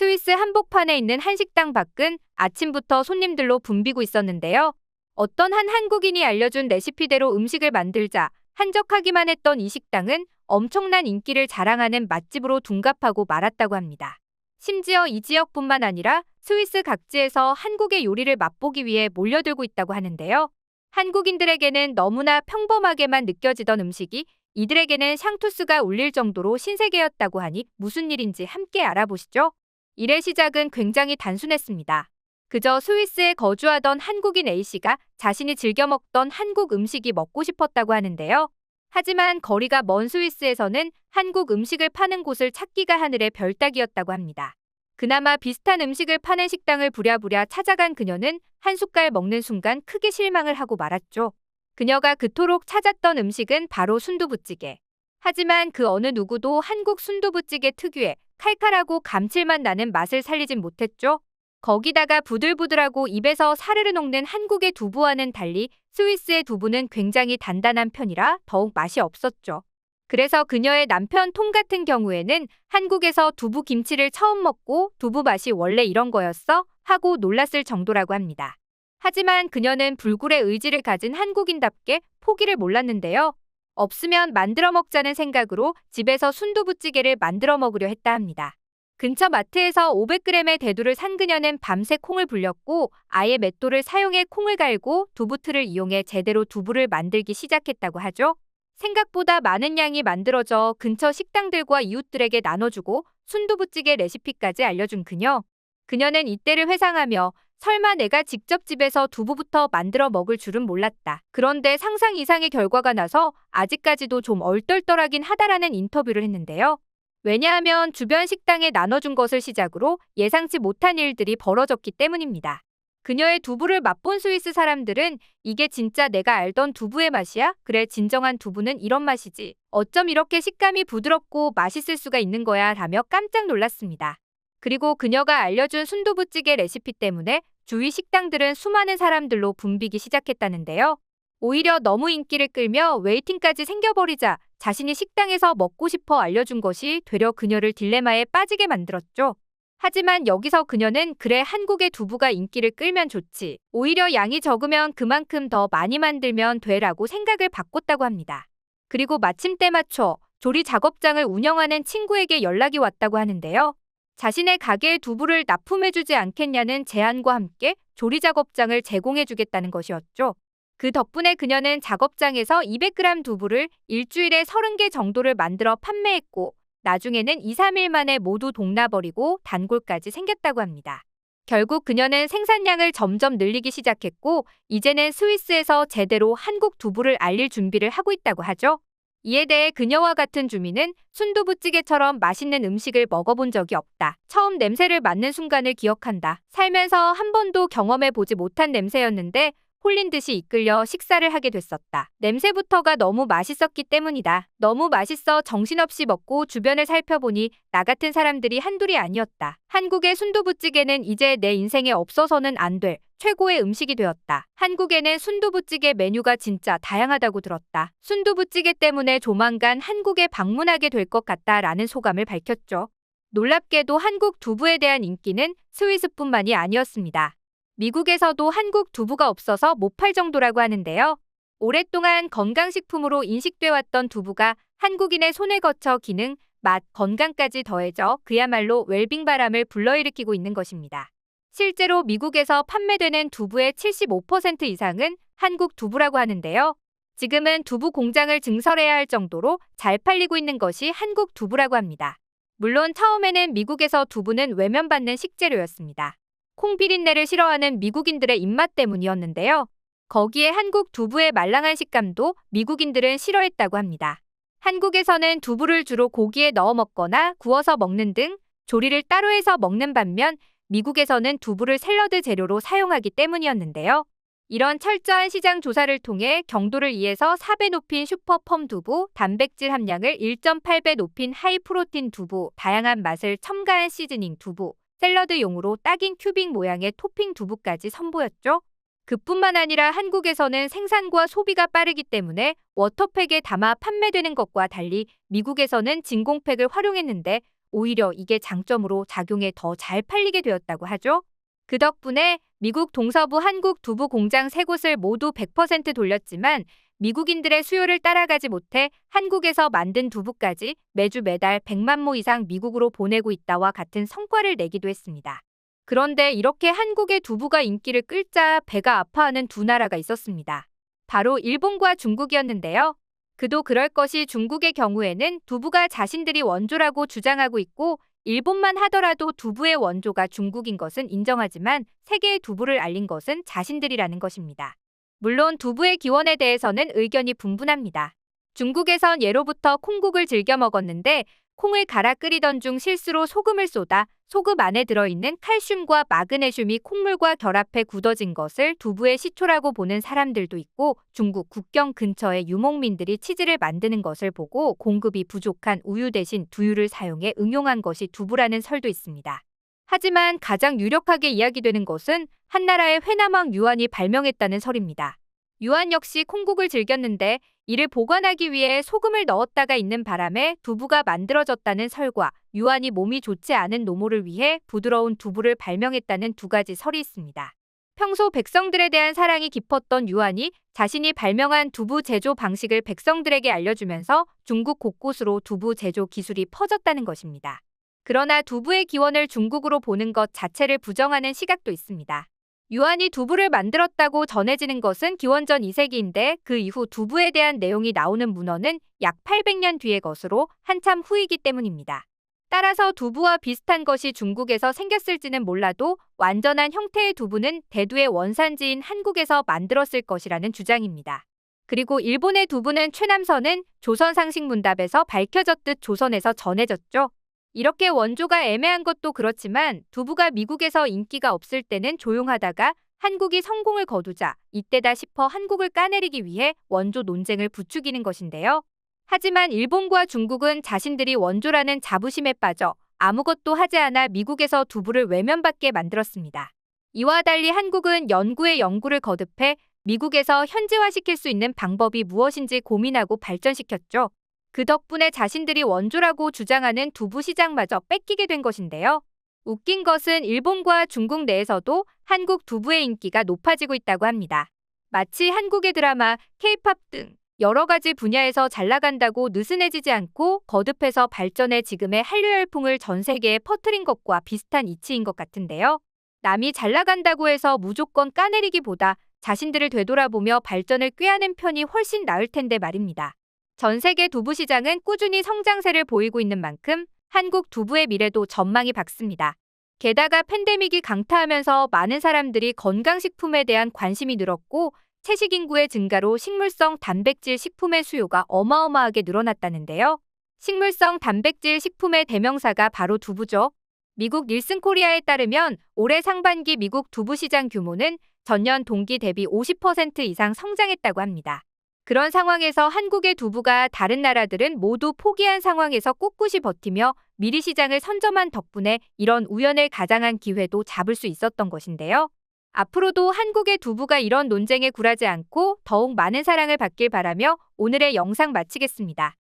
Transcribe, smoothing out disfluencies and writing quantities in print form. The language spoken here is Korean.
스위스 한복판에 있는 한식당 밖은 아침부터 손님들로 붐비고 있었는데요. 어떤 한 한국인이 알려준 레시피대로 음식을 만들자 한적하기만 했던 이 식당은 엄청난 인기를 자랑하는 맛집으로 둔갑하고 말았다고 합니다. 심지어 이 지역뿐만 아니라 스위스 각지에서 한국의 요리를 맛보기 위해 몰려들고 있다고 하는데요. 한국인들에게는 너무나 평범하게만 느껴지던 음식이 이들에게는 샹투스가 울릴 정도로 신세계였다고 하니 무슨 일인지 함께 알아보시죠. 일의 시작은 굉장히 단순했습니다. 그저 스위스에 거주하던 한국인 A씨가 자신이 즐겨 먹던 한국 음식이 먹고 싶었다고 하는데요. 하지만 거리가 먼 스위스에서는 한국 음식을 파는 곳을 찾기가 하늘의 별 따기였다고 합니다. 그나마 비슷한 음식을 파는 식당을 부랴부랴 찾아간 그녀는 한 숟갈 먹는 순간 크게 실망을 하고 말았죠. 그녀가 그토록 찾았던 음식은 바로 순두부찌개. 하지만 그 어느 누구도 한국 순두부찌개 특유의 칼칼하고 감칠맛 나는 맛을 살리진 못했죠. 거기다가 부들부들하고 입에서 사르르 녹는 한국의 두부와는 달리 스위스의 두부는 굉장히 단단한 편이라 더욱 맛이 없었죠. 그래서 그녀의 남편 톰 같은 경우에는 한국에서 두부 김치를 처음 먹고 두부 맛이 원래 이런 거였어? 하고 놀랐을 정도라고 합니다. 하지만 그녀는 불굴의 의지를 가진 한국인답게 포기를 몰랐는데요. 없으면 만들어 먹자는 생각으로 집에서 순두부찌개를 만들어 먹으려 했다 합니다. 근처 마트에서 500g의 대두를 산 그녀는 밤새 콩을 불렸고 아예 맷돌을 사용해 콩을 갈고 두부틀을 이용해 제대로 두부를 만들기 시작했다고 하죠. 생각보다 많은 양이 만들어져 근처 식당들과 이웃들에게 나눠주고 순두부찌개 레시피까지 알려준 그녀. 그녀는 이때를 회상하며 설마 내가 직접 집에서 두부부터 만들어 먹을 줄은 몰랐다. 그런데 상상 이상의 결과가 나서 아직까지도 좀 얼떨떨하긴 하다라는 인터뷰를 했는데요. 왜냐하면 주변 식당에 나눠준 것을 시작으로 예상치 못한 일들이 벌어졌기 때문입니다. 그녀의 두부를 맛본 스위스 사람들은 이게 진짜 내가 알던 두부의 맛이야? 그래, 진정한 두부는 이런 맛이지. 어쩜 이렇게 식감이 부드럽고 맛있을 수가 있는 거야? 라며 깜짝 놀랐습니다. 그리고 그녀가 알려준 순두부찌개 레시피 때문에 주위 식당들은 수많은 사람들로 붐비기 시작했다는데요. 오히려 너무 인기를 끌며 웨이팅까지 생겨버리자 자신이 식당에서 먹고 싶어 알려준 것이 되려 그녀를 딜레마에 빠지게 만들었죠. 하지만 여기서 그녀는 그래, 한국의 두부가 인기를 끌면 좋지. 오히려 양이 적으면 그만큼 더 많이 만들면 돼라고 생각을 바꿨다고 합니다. 그리고 마침 때 맞춰 조리 작업장을 운영하는 친구에게 연락이 왔다고 하는데요. 자신의 가게에 두부를 납품해주지 않겠냐는 제안과 함께 조리 작업장을 제공해주겠다는 것이었죠. 그 덕분에 그녀는 작업장에서 200g 두부를 일주일에 30개 정도를 만들어 판매했고 나중에는 2, 3일 만에 모두 동나버리고 단골까지 생겼다고 합니다. 결국 그녀는 생산량을 점점 늘리기 시작했고 이제는 스위스에서 제대로 한국 두부를 알릴 준비를 하고 있다고 하죠. 이에 대해 그녀와 같은 주민은 순두부찌개처럼 맛있는 음식을 먹어본 적이 없다. 처음 냄새를 맡는 순간을 기억한다. 살면서 한 번도 경험해보지 못한 냄새였는데 홀린 듯이 이끌려 식사를 하게 됐었다. 냄새부터가 너무 맛있었기 때문이다. 너무 맛있어 정신없이 먹고 주변을 살펴보니 나 같은 사람들이 한둘이 아니었다. 한국의 순두부찌개는 이제 내 인생에 없어서는 안 될 최고의 음식이 되었다. 한국에는 순두부찌개 메뉴가 진짜 다양하다고 들었다. 순두부찌개 때문에 조만간 한국에 방문하게 될 것 같다라는 소감을 밝혔죠. 놀랍게도 한국 두부에 대한 인기는 스위스뿐만이 아니었습니다. 미국에서도 한국 두부가 없어서 못 팔 정도라고 하는데요. 오랫동안 건강식품으로 인식돼 왔던 두부가 한국인의 손에 거쳐 기능, 맛, 건강까지 더해져 그야말로 웰빙 바람을 불러일으키고 있는 것입니다. 실제로 미국에서 판매되는 두부의 75% 이상은 한국 두부라고 하는데요. 지금은 두부 공장을 증설해야 할 정도로 잘 팔리고 있는 것이 한국 두부라고 합니다. 물론 처음에는 미국에서 두부는 외면받는 식재료였습니다. 콩 비린내를 싫어하는 미국인들의 입맛 때문이었는데요. 거기에 한국 두부의 말랑한 식감도 미국인들은 싫어했다고 합니다. 한국에서는 두부를 주로 고기에 넣어 먹거나 구워서 먹는 등 조리를 따로 해서 먹는 반면 미국에서는 두부를 샐러드 재료로 사용하기 때문이었는데요. 이런 철저한 시장 조사를 통해 경도를 2에서 4배 높인 슈퍼펌 두부, 단백질 함량을 1.8배 높인 하이프로틴 두부, 다양한 맛을 첨가한 시즈닝 두부, 샐러드용으로 딱인 큐빅 모양의 토핑 두부까지 선보였죠. 그뿐만 아니라 한국에서는 생산과 소비가 빠르기 때문에 워터팩에 담아 판매되는 것과 달리 미국에서는 진공팩을 활용했는데 오히려 이게 장점으로 작용해 더 잘 팔리게 되었다고 하죠. 그 덕분에 미국 동서부 한국 두부 공장 3곳을 모두 100% 돌렸지만 미국인들의 수요를 따라가지 못해 한국에서 만든 두부까지 매주 매달 100만 모 이상 미국으로 보내고 있다와 같은 성과를 내기도 했습니다. 그런데 이렇게 한국의 두부가 인기를 끌자 배가 아파하는 두 나라가 있었습니다. 바로 일본과 중국이었는데요. 그도 그럴 것이 중국의 경우에는 두부가 자신들이 원조라고 주장하고 있고 일본만 하더라도 두부의 원조가 중국인 것은 인정하지만 세계의 두부를 알린 것은 자신들이라는 것입니다. 물론 두부의 기원에 대해서는 의견이 분분합니다. 중국에선 예로부터 콩국을 즐겨 먹었는데 콩을 갈아 끓이던 중 실수로 소금을 쏟아 소금 안에 들어있는 칼슘과 마그네슘이 콩물과 결합해 굳어진 것을 두부의 시초라고 보는 사람들도 있고 중국 국경 근처의 유목민들이 치즈를 만드는 것을 보고 공급이 부족한 우유 대신 두유를 사용해 응용한 것이 두부라는 설도 있습니다. 하지만 가장 유력하게 이야기되는 것은 한나라의 회남왕 유한이 발명했다는 설입니다. 유한 역시 콩국을 즐겼는데 이를 보관하기 위해 소금을 넣었다가 있는 바람에 두부가 만들어졌다는 설과 유한이 몸이 좋지 않은 노모를 위해 부드러운 두부를 발명했다는 두 가지 설이 있습니다. 평소 백성들에 대한 사랑이 깊었던 유한이 자신이 발명한 두부 제조 방식을 백성들에게 알려주면서 중국 곳곳으로 두부 제조 기술이 퍼졌다는 것입니다. 그러나 두부의 기원을 중국으로 보는 것 자체를 부정하는 시각도 있습니다. 유한이 두부를 만들었다고 전해지는 것은 기원전 2세기인데 그 이후 두부에 대한 내용이 나오는 문헌은 약 800년 뒤의 것으로 한참 후이기 때문입니다. 따라서 두부와 비슷한 것이 중국에서 생겼을지는 몰라도 완전한 형태의 두부는 대두의 원산지인 한국에서 만들었을 것이라는 주장입니다. 그리고 일본의 두부는 최남선은 조선상식문답에서 밝혀졌듯 조선에서 전해졌죠. 이렇게 원조가 애매한 것도 그렇지만 두부가 미국에서 인기가 없을 때는 조용하다가 한국이 성공을 거두자 이때다 싶어 한국을 까내리기 위해 원조 논쟁을 부추기는 것인데요. 하지만 일본과 중국은 자신들이 원조라는 자부심에 빠져 아무것도 하지 않아 미국에서 두부를 외면받게 만들었습니다. 이와 달리 한국은 연구에 연구를 거듭해 미국에서 현지화시킬 수 있는 방법이 무엇인지 고민하고 발전시켰죠. 그 덕분에 자신들이 원조라고 주장하는 두부 시장마저 뺏기게 된 것인데요. 웃긴 것은 일본과 중국 내에서도 한국 두부의 인기가 높아지고 있다고 합니다. 마치 한국의 드라마, K-팝 등 여러 가지 분야에서 잘 나간다고 느슨해지지 않고 거듭해서 발전해 지금의 한류 열풍을 전 세계에 퍼뜨린 것과 비슷한 이치인 것 같은데요. 남이 잘 나간다고 해서 무조건 까내리기보다 자신들을 되돌아보며 발전을 꾀하는 편이 훨씬 나을 텐데 말입니다. 전 세계 두부 시장은 꾸준히 성장세를 보이고 있는 만큼 한국 두부의 미래도 전망이 밝습니다. 게다가 팬데믹이 강타하면서 많은 사람들이 건강식품에 대한 관심이 늘었고 채식 인구의 증가로 식물성 단백질 식품의 수요가 어마어마하게 늘어났다는데요. 식물성 단백질 식품의 대명사가 바로 두부죠. 미국 닐슨 코리아에 따르면 올해 상반기 미국 두부 시장 규모는 전년 동기 대비 50% 이상 성장했다고 합니다. 그런 상황에서 한국의 두부가 다른 나라들은 모두 포기한 상황에서 꿋꿋이 버티며 미리 시장을 선점한 덕분에 이런 우연을 가장한 기회도 잡을 수 있었던 것인데요. 앞으로도 한국의 두부가 이런 논쟁에 굴하지 않고 더욱 많은 사랑을 받길 바라며 오늘의 영상 마치겠습니다.